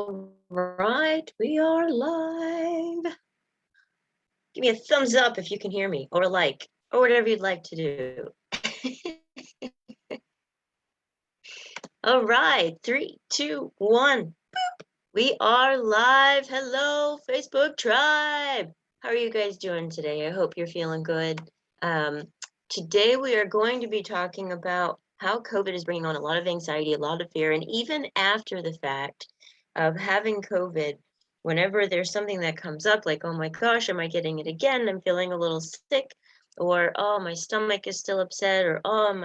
All right, we are live. Give me a thumbs up if you can hear me, or a like, or whatever you'd like to do. All right, 3, 2, 1. Boop. We are live. Hello, Facebook tribe. How are you guys doing today? I hope you're feeling good. Today we are going to be talking about how COVID is bringing on a lot of anxiety, a lot of fear, and even after the fact of having COVID, whenever there's something that comes up, like, oh my gosh, am I getting it again? I'm feeling a little sick, or oh, my stomach is still upset, or oh,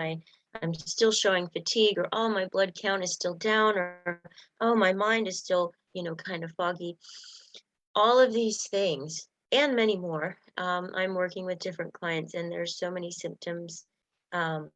I'm still showing fatigue, or oh, my blood count is still down, or oh, my mind is still, kind of foggy. All of these things and many more. I'm working with different clients, and there's so many symptoms. And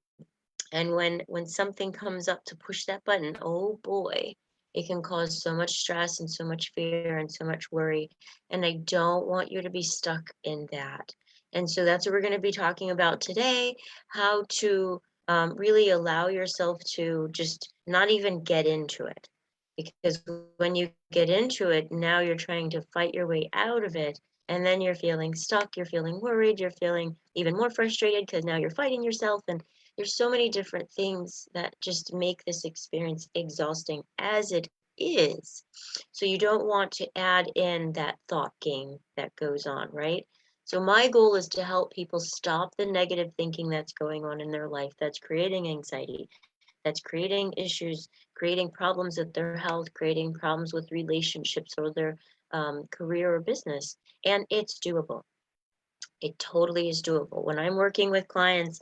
when something comes up to push that button, oh boy, it can cause so much stress and so much fear and so much worry. And I don't want you to be stuck in that. And so that's what we're going to be talking about today, how to really allow yourself to just not even get into it. Because when you get into it, now you're trying to fight your way out of it. And then you're feeling stuck, you're feeling worried, you're feeling even more frustrated because now you're fighting yourself. And there's so many different things that just make this experience exhausting as it is. So you don't want to add in that thought game that goes on, right? So my goal is to help people stop the negative thinking that's going on in their life that's creating anxiety, that's creating issues, creating problems with their health, creating problems with relationships or their career or business. And it's doable. It totally is doable. When I'm working with clients,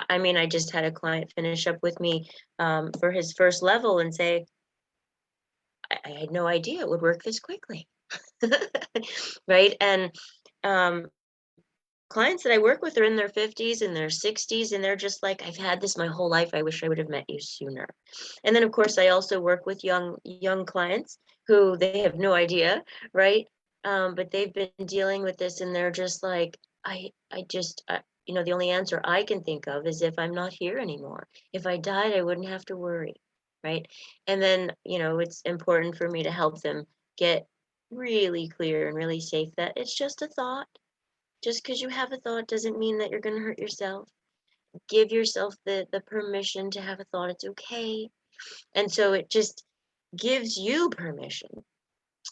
I mean, I just had a client finish up with me for his first level and say, I had no idea it would work this quickly. Right? And clients that I work with are in their 50s and their 60s, and they're just like, I've had this my whole life. I wish I would have met you sooner. And then, of course, I also work with young clients who they have no idea, right? But they've been dealing with this, and they're just like, the only answer I can think of is if I'm not here anymore. If I died, I wouldn't have to worry, right? And then, it's important for me to help them get really clear and really safe that it's just a thought. Just because you have a thought doesn't mean that you're going to hurt yourself. Give yourself the permission to have a thought. It's okay. And so it just gives you permission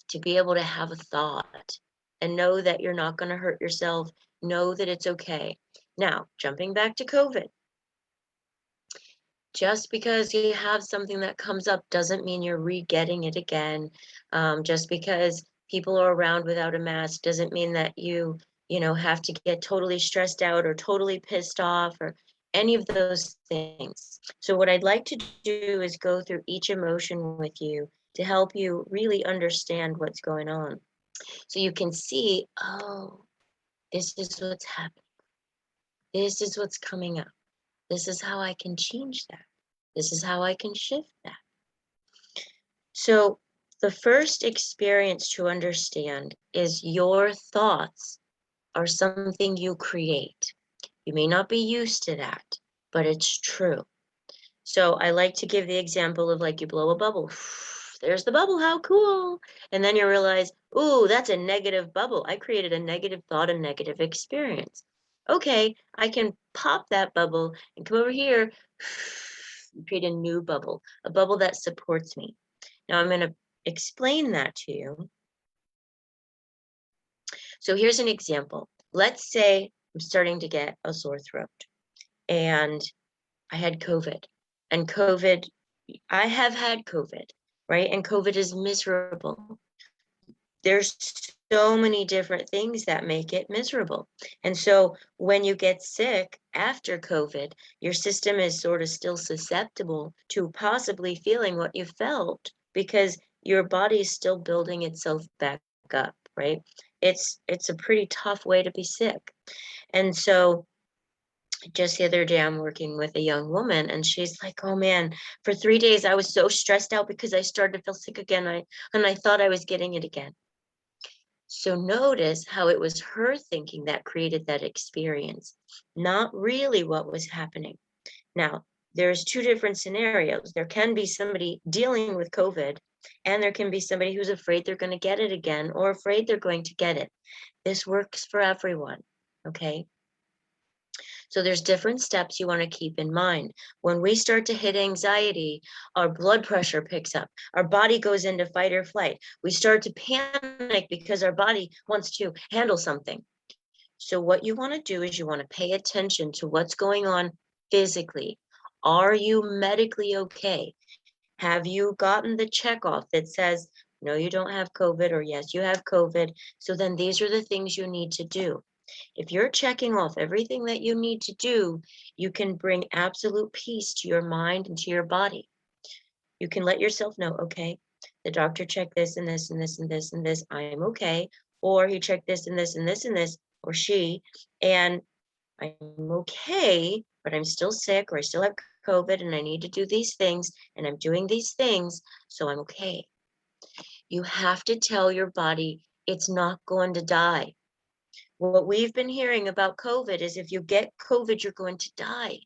to be able to have a thought and know that you're not going to hurt yourself. Know that it's okay. Now, jumping back to COVID. Just because you have something that comes up doesn't mean you're re-getting it again. Just because people are around without a mask doesn't mean that you have to get totally stressed out or totally pissed off or any of those things. So what I'd like to do is go through each emotion with you to help you really understand what's going on. So you can see, oh, this is what's happening. This is what's coming up. This is how I can change that. This is how I can shift that. So the first experience to understand is your thoughts are something you create. You may not be used to that, but it's true. So I like to give the example of like you blow a bubble. There's the bubble, how cool. And then you realize, ooh, that's a negative bubble. I created a negative thought, a negative experience. Okay, I can pop that bubble and come over here, create a new bubble, a bubble that supports me. Now I'm going to explain that to you. So here's an example. Let's say I'm starting to get a sore throat and I had COVID. And COVID, I have had COVID, right? And COVID is miserable. There's so many different things that make it miserable. And so when you get sick after COVID, your system is sort of still susceptible to possibly feeling what you felt because your body is still building itself back up, right? It's a pretty tough way to be sick. And so just the other day I'm working with a young woman and she's like, oh man, for 3 days I was so stressed out because I started to feel sick again and I thought I was getting it again. So notice how it was her thinking that created that experience, not really what was happening. Now, there's two different scenarios. There can be somebody dealing with COVID, and there can be somebody who's afraid they're going to get it again or afraid they're going to get it. This works for everyone, okay? So there's different steps you want to keep in mind. When we start to hit anxiety, our blood pressure picks up. Our body goes into fight or flight. We start to panic because our body wants to handle something. So what you want to do is you want to pay attention to what's going on physically. Are you medically okay? Have you gotten the check off that says, no, you don't have COVID, or yes, you have COVID? So then these are the things you need to do. If you're checking off everything that you need to do, you can bring absolute peace to your mind and to your body. You can let yourself know, okay, the doctor checked this and this and this and this and this, I am okay. Or he checked this and this and this and this, or she, and I'm okay, but I'm still sick, or I still have COVID and I need to do these things and I'm doing these things, so I'm okay. You have to tell your body it's not going to die. What we've been hearing about COVID is if you get COVID, you're going to die.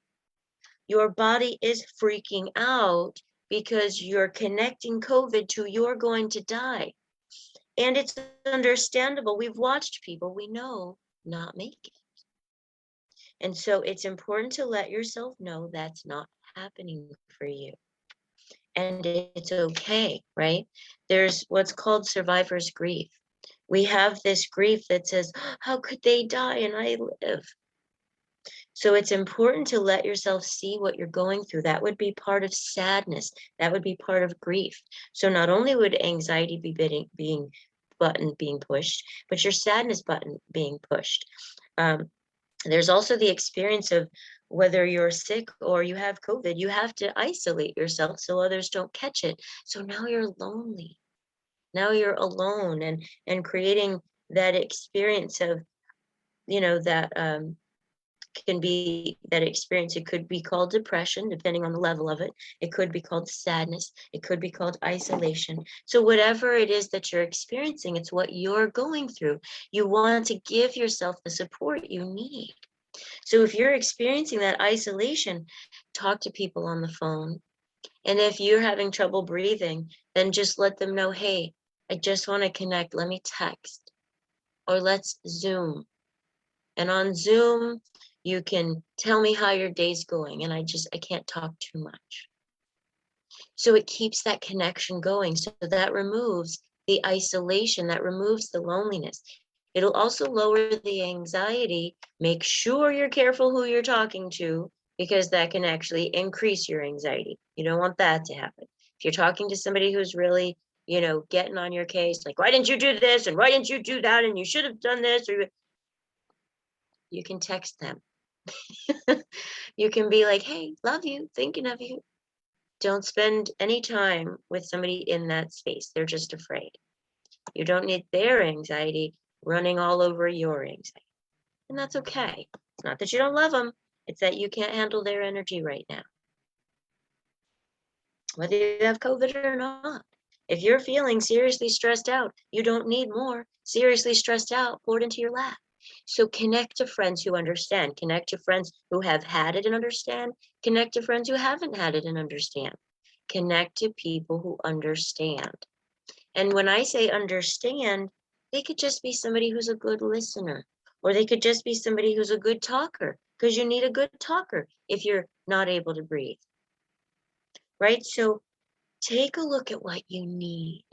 Your body is freaking out because you're connecting COVID to you're going to die. And it's understandable. We've watched people we know not make it. And so it's important to let yourself know that's not happening for you. And it's okay, right? There's what's called survivor's grief. We have this grief that says, how could they die and I live? So it's important to let yourself see what you're going through. That would be part of sadness. That would be part of grief. So not only would anxiety be being pushed, but your sadness button being pushed. There's also the experience of whether you're sick or you have COVID, you have to isolate yourself so others don't catch it. So now you're lonely. Now you're alone, and creating that experience of, that can be that experience. It could be called depression, depending on the level of it. It could be called sadness. It could be called isolation. So whatever it is that you're experiencing, it's what you're going through. You want to give yourself the support you need. So if you're experiencing that isolation, talk to people on the phone. And if you're having trouble breathing, then just let them know, hey, I just want to connect. Let me text, or let's Zoom. And on Zoom, you can tell me how your day's going. And I can't talk too much. So it keeps that connection going. So that removes the isolation, that removes the loneliness. It'll also lower the anxiety. Make sure you're careful who you're talking to, because that can actually increase your anxiety. You don't want that to happen. If you're talking to somebody who's really, getting on your case, like, why didn't you do this? And why didn't you do that? And you should have done this. Or you can text them. You can be like, hey, love you, thinking of you. Don't spend any time with somebody in that space. They're just afraid. You don't need their anxiety running all over your anxiety. And that's okay. It's not that you don't love them. It's that you can't handle their energy right now. Whether you have COVID or not. If you're feeling seriously stressed out, you don't need more seriously stressed out poured into your lap. So connect to friends who understand. Connect to friends who have had it and understand. Connect to friends who haven't had it and understand. Connect to people who understand. And when I say understand, they could just be somebody who's a good listener, or they could just be somebody who's a good talker, because you need a good talker if you're not able to breathe. Right? So take a look at what you need.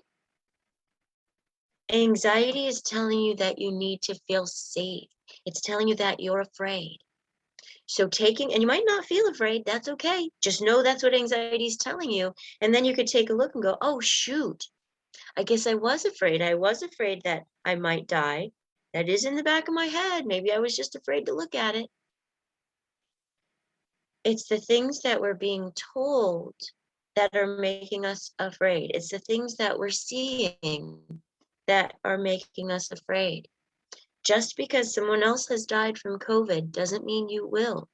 Anxiety is telling you that you need to feel safe. It's telling you that you're afraid. So and you might not feel afraid, that's okay. Just know that's what anxiety is telling you. And then you could take a look and go, oh, shoot, I guess I was afraid. I was afraid that I might die. That is in the back of my head. Maybe I was just afraid to look at it. It's the things that we're being told that are making us afraid. It's the things that we're seeing that are making us afraid. Just because someone else has died from COVID doesn't mean you will.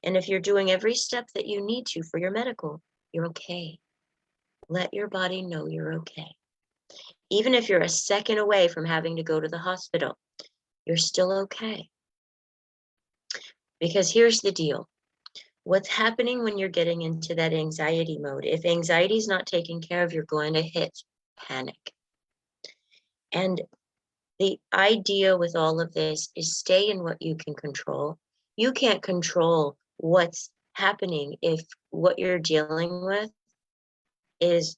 And if you're doing every step that you need to for your medical, you're okay. Let your body know you're okay. Even if you're a second away from having to go to the hospital, you're still okay. Because here's the deal. What's happening when you're getting into that anxiety mode? If anxiety is not taken care of, you're going to hit panic. And the idea with all of this is stay in what you can control. You can't control what's happening if what you're dealing with is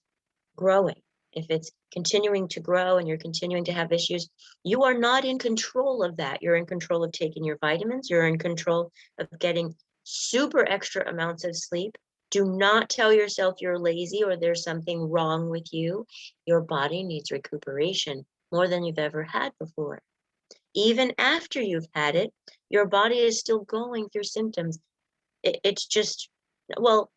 growing. If it's continuing to grow and you're continuing to have issues, you are not in control of that. You're in control of taking your vitamins. You're in control of getting super extra amounts of sleep. Do not tell yourself you're lazy or there's something wrong with you. Your body needs recuperation more than you've ever had before. Even after you've had it, your body is still going through symptoms. It's just, well,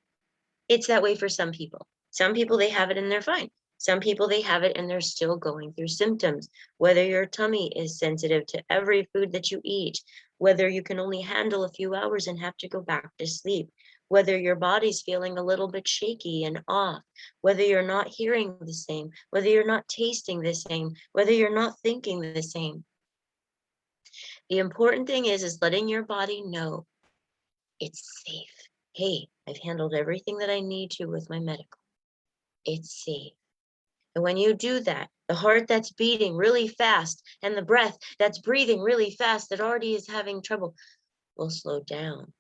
it's that way for some people. Some people, they have it and they're fine. Some people, they have it and they're still going through symptoms. Whether your tummy is sensitive to every food that you eat, whether you can only handle a few hours and have to go back to sleep, whether your body's feeling a little bit shaky and off, whether you're not hearing the same, whether you're not tasting the same, whether you're not thinking the same. The important thing is letting your body know it's safe. Hey, I've handled everything that I need to with my medical. It's safe. And when you do that, the heart that's beating really fast and the breath that's breathing really fast that already is having trouble will slow down.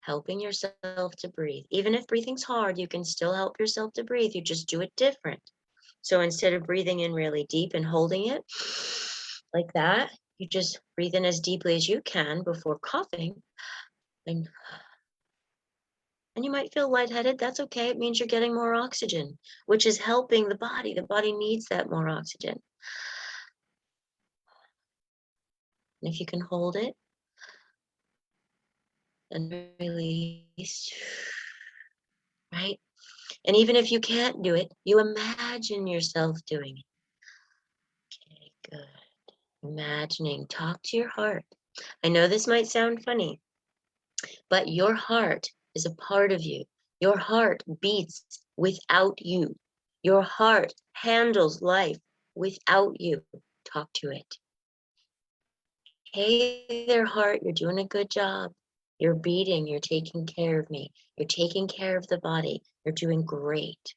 Helping yourself to breathe. Even if breathing's hard, you can still help yourself to breathe. You just do it different. So instead of breathing in really deep and holding it like that, you just breathe in as deeply as you can before coughing. And you might feel lightheaded. That's okay. It means you're getting more oxygen, which is helping the body. The body needs that more oxygen. And if you can hold it and release, right? And even if you can't do it, you imagine yourself doing it. Okay, good. Imagining, talk to your heart. I know this might sound funny, but your heart is a part of you. Your heart beats without you. Your heart handles life without you. Talk to it. Hey there, heart, you're doing a good job. You're beating, you're taking care of me. You're taking care of the body. You're doing great.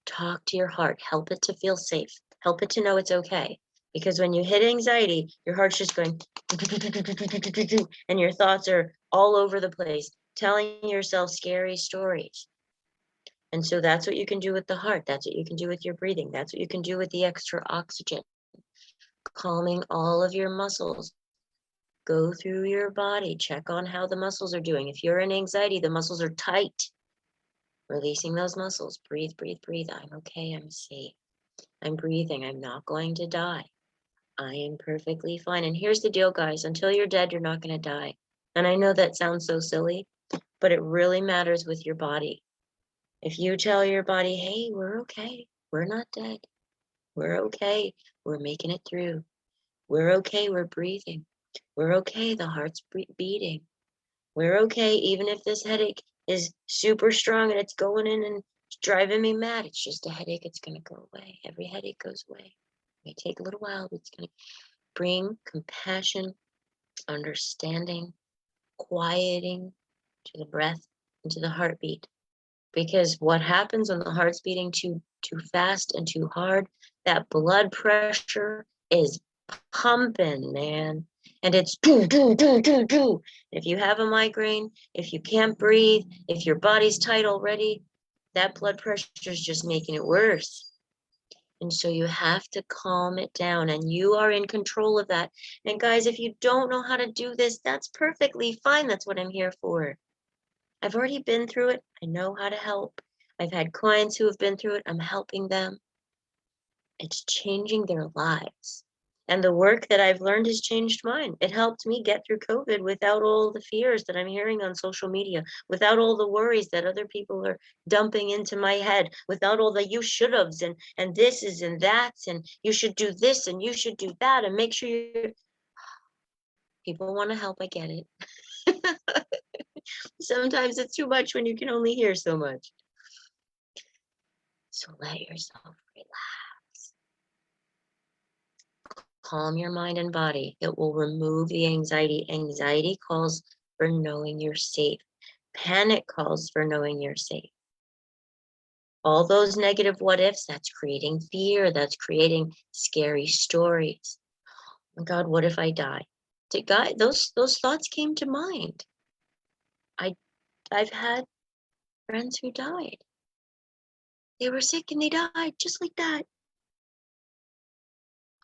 Talk to your heart. Help it to feel safe. Help it to know it's okay. Because when you hit anxiety, your heart's just going, and your thoughts are all over the place, telling yourself scary stories. And so that's what you can do with the heart. That's what you can do with your breathing. That's what you can do with the extra oxygen. Calming all of your muscles. Go through your body. Check on how the muscles are doing. If you're in anxiety, the muscles are tight. Releasing those muscles. Breathe, breathe, breathe. I'm okay. I'm safe. I'm breathing. I'm not going to die. I am perfectly fine. And here's the deal, guys. Until you're dead, you're not going to die. And I know that sounds so silly, but it really matters with your body. If you tell your body, hey, we're okay. We're not dead. We're okay. We're making it through. We're okay. We're breathing. We're okay. The heart's beating. We're okay. Even if this headache is super strong and it's going in and it's driving me mad, it's just a headache. It's going to go away. Every headache goes away. It may take a little while, but it's going to bring compassion, understanding, quieting to the breath and to the heartbeat. Because what happens when the heart's beating too fast and too hard, that blood pressure is pumping, man. And it's do, do, do, do, do. If you have a migraine, if you can't breathe, if your body's tight already, that blood pressure is just making it worse. And so you have to calm it down, and you are in control of that. And guys, if you don't know how to do this, that's perfectly fine. That's what I'm here for. I've already been through it. I know how to help. I've had clients who have been through it. I'm helping them. It's changing their lives. And the work that I've learned has changed mine. It helped me get through COVID without all the fears that I'm hearing on social media, without all the worries that other people are dumping into my head, without all the you should haves and this is and that's and you should do this and you should do that and make sure you're. People want to help, I get it. Sometimes it's too much when you can only hear so much. So let yourself relax. Calm your mind and body. It will remove the anxiety. Anxiety calls for knowing you're safe. Panic calls for knowing you're safe. All those negative what ifs, that's creating fear, that's creating scary stories. Oh my God, what if I die? Those thoughts came to mind. I've had friends who died. They were sick and they died just like that.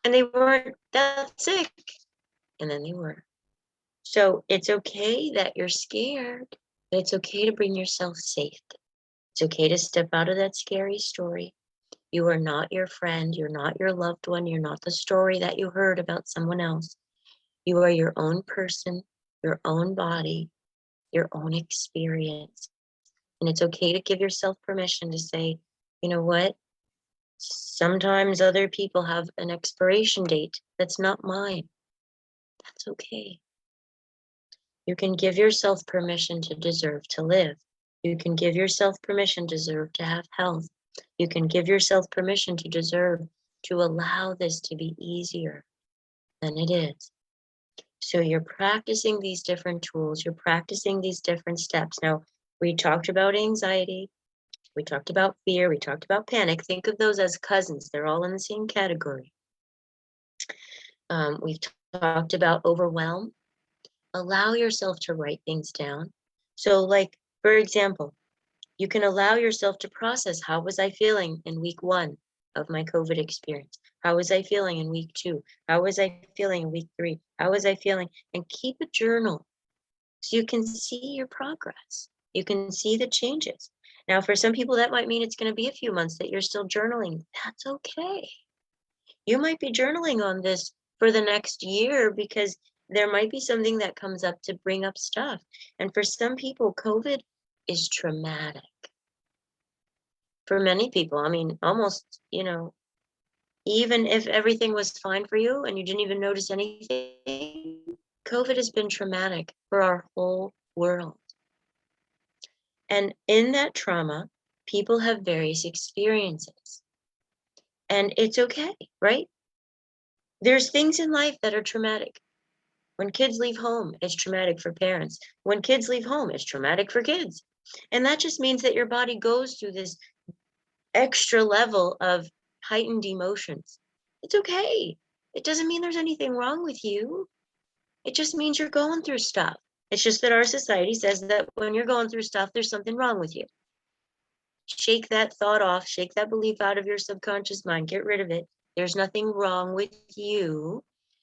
And they weren't that sick. And then they were. So it's okay that you're scared, but it's okay to bring yourself safe. It's okay to step out of that scary story. You are not your friend. You're not your loved one. You're not the story that you heard about someone else. You are your own person, your own body, your own experience. And it's okay to give yourself permission to say, you know what? Sometimes other people have an expiration date that's not mine. That's okay. You can give yourself permission to deserve to live. You can give yourself permission to deserve to have health. You can give yourself permission to deserve to allow this to be easier than it is. So you're practicing these different tools. You're practicing these different steps. Now, we talked about anxiety. We talked about fear. We talked about panic. Think of those as cousins. They're all in the same category. We've talked about overwhelm. Allow yourself to write things down. So like, for example, you can allow yourself to process, how was I feeling in week 1 of my COVID experience? How was I feeling in week 2? How was I feeling in week 3? How was I feeling? And keep a journal so you can see your progress. You can see the changes. Now, for some people, that might mean it's going to be a few months that you're still journaling. That's okay. You might be journaling on this for the next year because there might be something that comes up to bring up stuff. And for some people, COVID is traumatic. For many people, I mean, almost, even if everything was fine for you and you didn't even notice anything, COVID has been traumatic for our whole world. And in that trauma, people have various experiences. And it's okay, right? There's things in life that are traumatic. When kids leave home, it's traumatic for parents. When kids leave home, it's traumatic for kids. And that just means that your body goes through this extra level of heightened emotions. It's okay. It doesn't mean there's anything wrong with you. It just means you're going through stuff. It's just that our society says that when you're going through stuff, there's something wrong with you. Shake that thought off, shake that belief out of your subconscious mind, get rid of it. There's nothing wrong with you.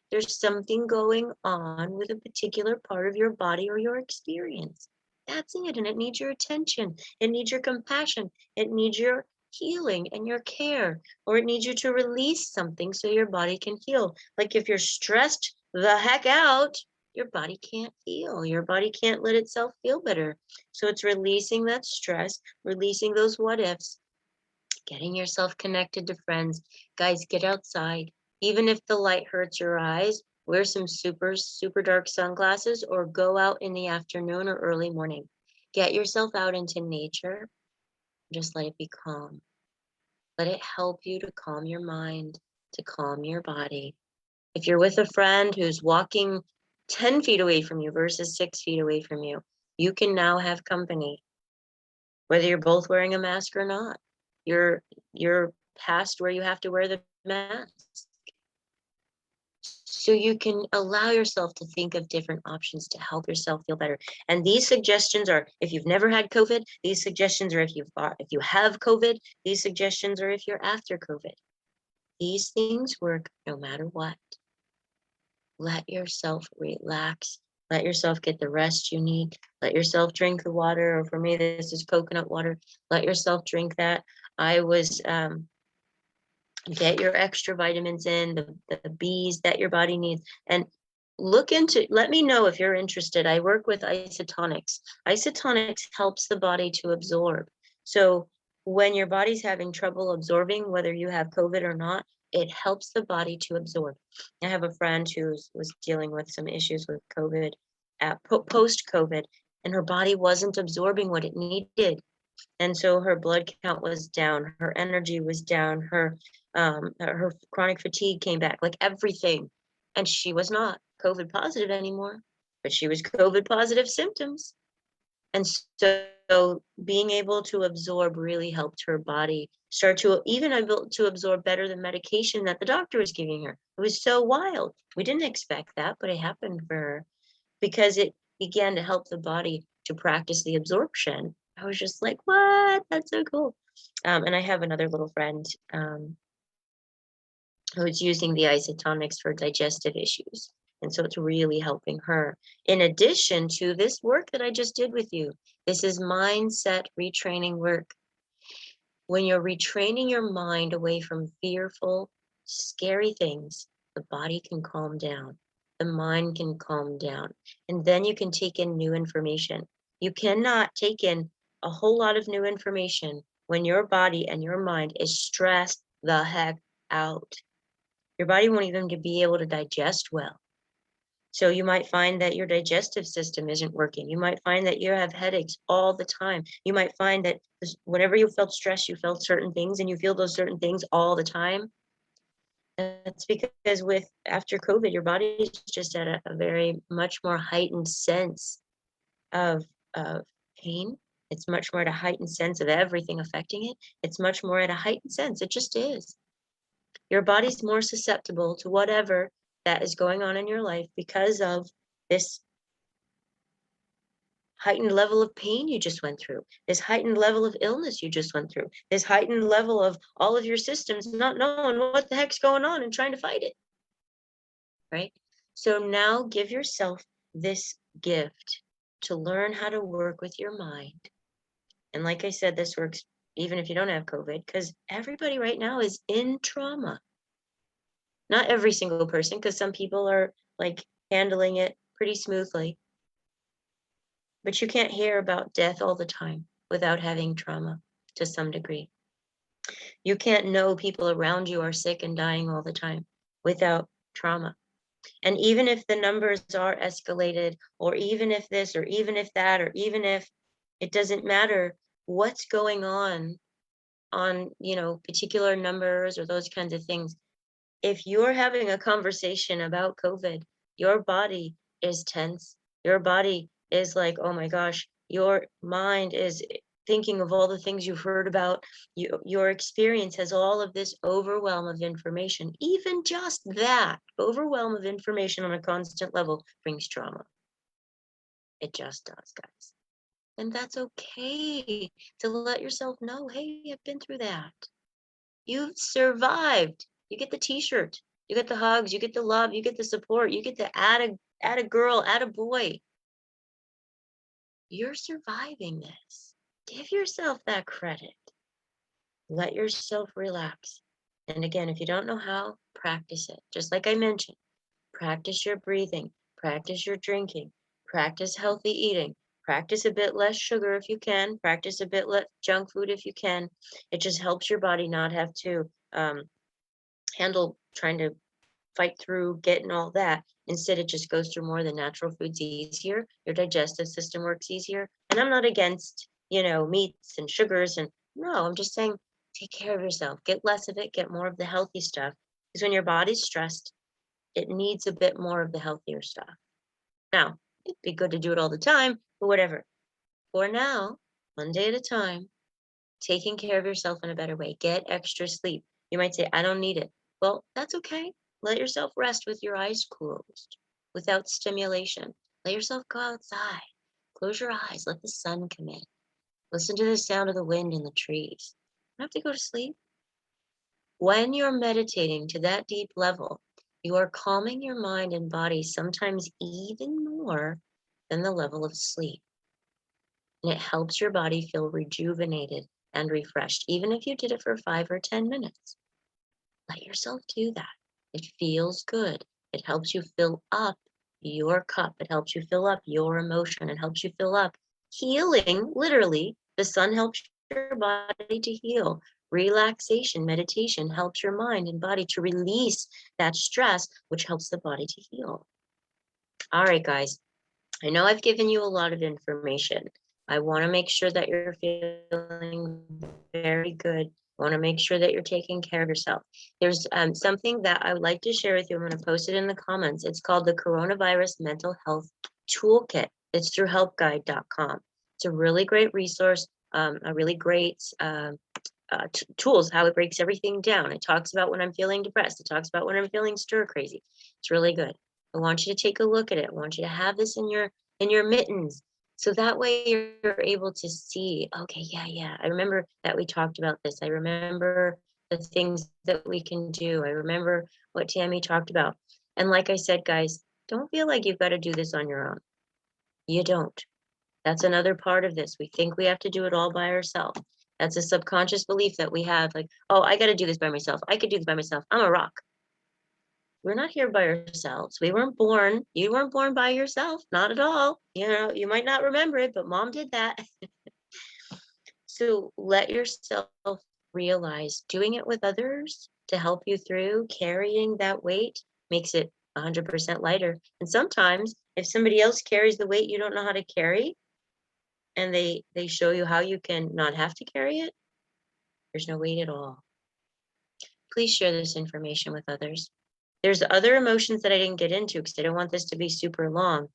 There's something going on with a particular part of your body or your experience. That's it. And it needs your attention. It needs your compassion. It needs your healing and your care, or it needs you to release something so your body can heal. Like if you're stressed the heck out, your body can't heal. Your body can't let itself feel better. So it's releasing that stress, releasing those what ifs, getting yourself connected to friends. Guys, get outside. Even if the light hurts your eyes, wear some super, super dark sunglasses or go out in the afternoon or early morning. Get yourself out into nature. Just let it be calm. Let it help you to calm your mind, to calm your body. If you're with a friend who's walking 10 feet away from you versus 6 feet away from you, you can now have company, whether you're both wearing a mask or not. You're past where you have to wear the mask. So you can allow yourself to think of different options to help yourself feel better. And these suggestions are, if you've never had COVID, these suggestions are if you have COVID, these suggestions are if you're after COVID. These things work no matter what. Let yourself relax. Let yourself get the rest you need. Let yourself drink the water, or for me, this is coconut water. Let yourself drink that. Get your extra vitamins in, the Bs that your body needs, and let me know if you're interested. I work with Isotonix. Isotonix helps the body to absorb. So when your body's having trouble absorbing, whether you have COVID or not, it helps the body to absorb. I have a friend who was dealing with some issues with COVID, post-COVID, and her body wasn't absorbing what it needed. And so her blood count was down, her energy was down, her chronic fatigue came back, like everything. And she was not COVID positive anymore, but she was COVID positive symptoms. And so being able to absorb really helped her body start to even able to absorb better the medication that the doctor was giving her. It was so wild. We didn't expect that, but it happened for her because it began to help the body to practice the absorption. I was just like, what? That's so cool. And I have another little friend who's using the Isotonix for digestive issues. And so it's really helping her. In addition to this work that I just did with you, this is mindset retraining work. When you're retraining your mind away from fearful, scary things, the body can calm down. The mind can calm down. And then you can take in new information. You cannot take in a whole lot of new information when your body and your mind is stressed the heck out. Your body won't even be able to digest well. So you might find that your digestive system isn't working. You might find that you have headaches all the time. You might find that whenever you felt stressed, you felt certain things and you feel those certain things all the time. That's because after COVID, your body is just at a very much more heightened sense of pain. It's much more at a heightened sense of everything affecting it. It's much more at a heightened sense. It just is. Your body's more susceptible to whatever that is going on in your life because of this heightened level of pain you just went through, this heightened level of illness you just went through, this heightened level of all of your systems not knowing what the heck's going on and trying to fight it, right? So now give yourself this gift to learn how to work with your mind. And like I said, this works even if you don't have COVID, because everybody right now is in trauma. Not every single person, because some people are like handling it pretty smoothly. But you can't hear about death all the time without having trauma to some degree. You can't know people around you are sick and dying all the time without trauma. And even if the numbers are escalated, or even if this, or even if that, or even if it doesn't matter what's going on, particular numbers or those kinds of things, if you're having a conversation about COVID, your body is tense. Your body is like, oh my gosh, your mind is thinking of all the things you've heard about. Your experience has all of this overwhelm of information. Even just that overwhelm of information on a constant level brings trauma. It just does, guys. And that's okay to let yourself know, hey, I've been through that. You've survived. You get the t-shirt, you get the hugs, you get the love, you get the support, you get the add a girl, add a boy. You're surviving this. Give yourself that credit. Let yourself relax. And again, if you don't know how, practice it. Just like I mentioned, practice your breathing, practice your drinking, practice healthy eating, practice a bit less sugar if you can, practice a bit less junk food if you can. It just helps your body not have to handle trying to fight through getting all that. Instead, it just goes through more of the natural foods easier. Your digestive system works easier. And I'm not against, meats and sugars. And no, I'm just saying, take care of yourself. Get less of it, get more of the healthy stuff. Because when your body's stressed, it needs a bit more of the healthier stuff. Now, it'd be good to do it all the time, but whatever. For now, one day at a time, taking care of yourself in a better way. Get extra sleep. You might say, I don't need it. Well, that's okay. Let yourself rest with your eyes closed, without stimulation. Let yourself go outside. Close your eyes. Let the sun come in. Listen to the sound of the wind in the trees. You don't have to go to sleep. When you're meditating to that deep level, you are calming your mind and body sometimes even more than the level of sleep. And it helps your body feel rejuvenated and refreshed, even if you did it for 5 or 10 minutes. Let yourself do that. It feels good. It helps you fill up your cup. It helps you fill up your emotion. It helps you fill up healing. Literally, the sun helps your body to heal. Relaxation, meditation helps your mind and body to release that stress, which helps the body to heal. All right, guys. I know I've given you a lot of information. I want to make sure that you're feeling very good. I want to make sure that you're taking care of yourself. There's something that I would like to share with you. I'm going to post it in the comments. It's called the Coronavirus Mental Health Toolkit. It's through helpguide.com. It's a really great resource, a really great tools, how it breaks everything down. It talks about when I'm feeling depressed. It talks about when I'm feeling stir crazy. It's really good. I want you to take a look at it. I want you to have this in your mittens. So that way you're able to see, okay, yeah. I remember that we talked about this. I remember the things that we can do. I remember what Tammy talked about. And like I said, guys, don't feel like you've got to do this on your own. You don't. That's another part of this. We think we have to do it all by ourselves. That's a subconscious belief that we have, like, oh, I got to do this by myself. I could do this by myself. I'm a rock. We're not here by ourselves. You weren't born by yourself. Not at all. You know, you might not remember it, but mom did that. So let yourself realize doing it with others to help you through carrying that weight makes it 100% lighter. And sometimes if somebody else carries the weight you don't know how to carry, and they show you how you can not have to carry it, there's no weight at all. Please share this information with others. There's other emotions that I didn't get into because I don't want this to be super long.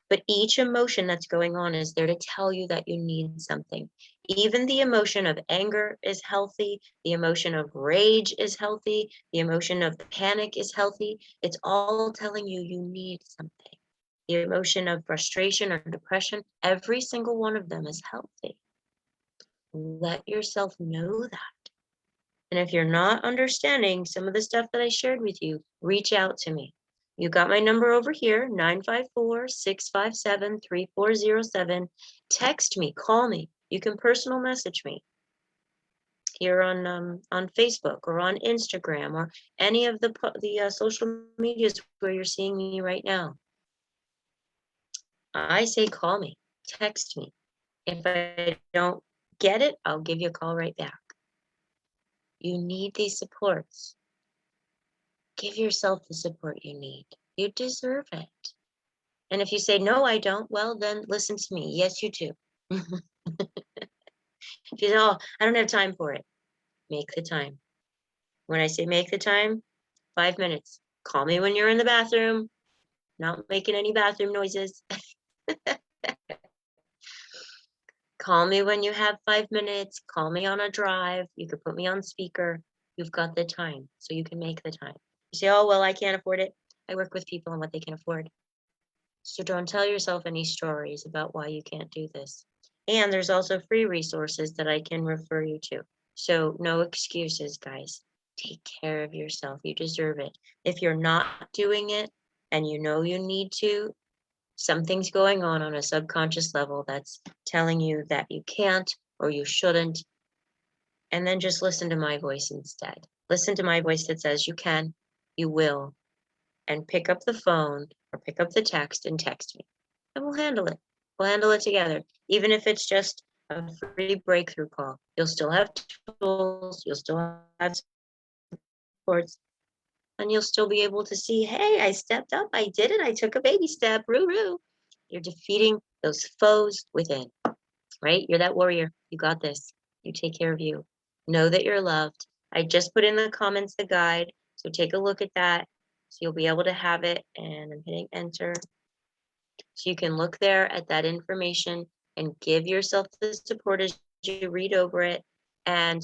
But each emotion that's going on is there to tell you that you need something. Even the emotion of anger is healthy. The emotion of rage is healthy. The emotion of panic is healthy. It's all telling you you need something. The emotion of frustration or depression, every single one of them is healthy. Let yourself know that. And if you're not understanding some of the stuff that I shared with you, reach out to me. You got my number over here, 954-657-3407. Text me, call me. You can personal message me here on Facebook or on Instagram or any of the social medias where you're seeing me right now. I say call me, text me. If I don't get it, I'll give you a call right back. You need these supports. Give yourself the support you need. You deserve it. And if you say, no, I don't, well, then listen to me. Yes, you do. If you say, oh, I don't have time for it, make the time. When I say make the time, 5 minutes. Call me when you're in the bathroom, not making any bathroom noises. Call me when you have 5 minutes. Call me on a drive. You could put me on speaker. You've got the time, so you can make the time. You say, oh, well, I can't afford it. I work with people on what they can afford. So don't tell yourself any stories about why you can't do this. And there's also free resources that I can refer you to. So no excuses, guys. Take care of yourself. You deserve it. If you're not doing it and you know you need to, something's going on a subconscious level that's telling you that you can't or you shouldn't. And then just listen to my voice instead. Listen to my voice that says you can, you will, and pick up the phone or pick up the text and text me. And we'll handle it. We'll handle it together. Even if it's just a free breakthrough call, you'll still have tools, you'll still have supports, and you'll still be able to see, hey, I stepped up, I did it, I took a baby step, roo. You're defeating those foes within, right? You're that warrior. You got this. You take care of you. Know that you're loved. I just put in the comments the guide, so take a look at that. So you'll be able to have it, and I'm hitting enter. So you can look there at that information and give yourself the support as you read over it. And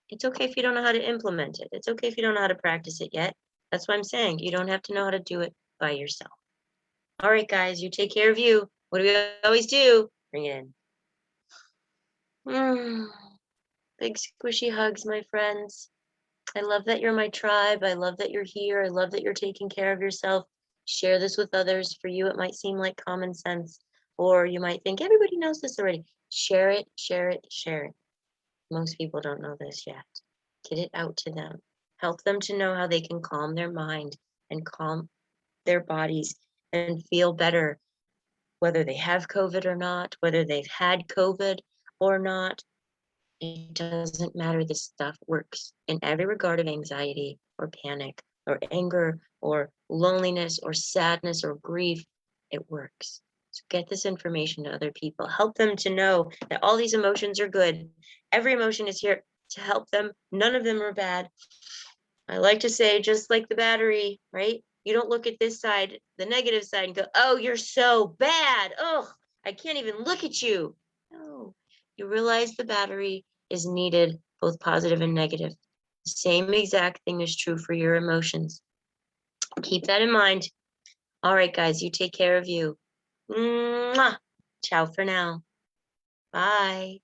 it's okay if you don't know how to implement it. It's okay if you don't know how to practice it yet. That's what I'm saying. You don't have to know how to do it by yourself. All right, guys, you take care of you. What do we always do? Bring it in. Big squishy hugs, my friends. I love that you're my tribe. I love that you're here. I love that you're taking care of yourself. Share this with others. For you, it might seem like common sense, or you might think everybody knows this already. Share it, share it, share it. Most people don't know this yet. Get it out to them. Help them to know how they can calm their mind and calm their bodies and feel better, whether they have COVID or not, whether they've had COVID or not. It doesn't matter. This stuff works in every regard of anxiety or panic or anger or loneliness or sadness or grief. It works. So get this information to other people. Help them to know that all these emotions are good. Every emotion is here to help them. None of them are bad. I like to say, just like the battery, right? You don't look at this side, the negative side, and go, oh, you're so bad. Oh, I can't even look at you. No, you realize the battery is needed, both positive and negative. The same exact thing is true for your emotions. Keep that in mind. All right, guys, you take care of you. Mwah. Ciao for now. Bye.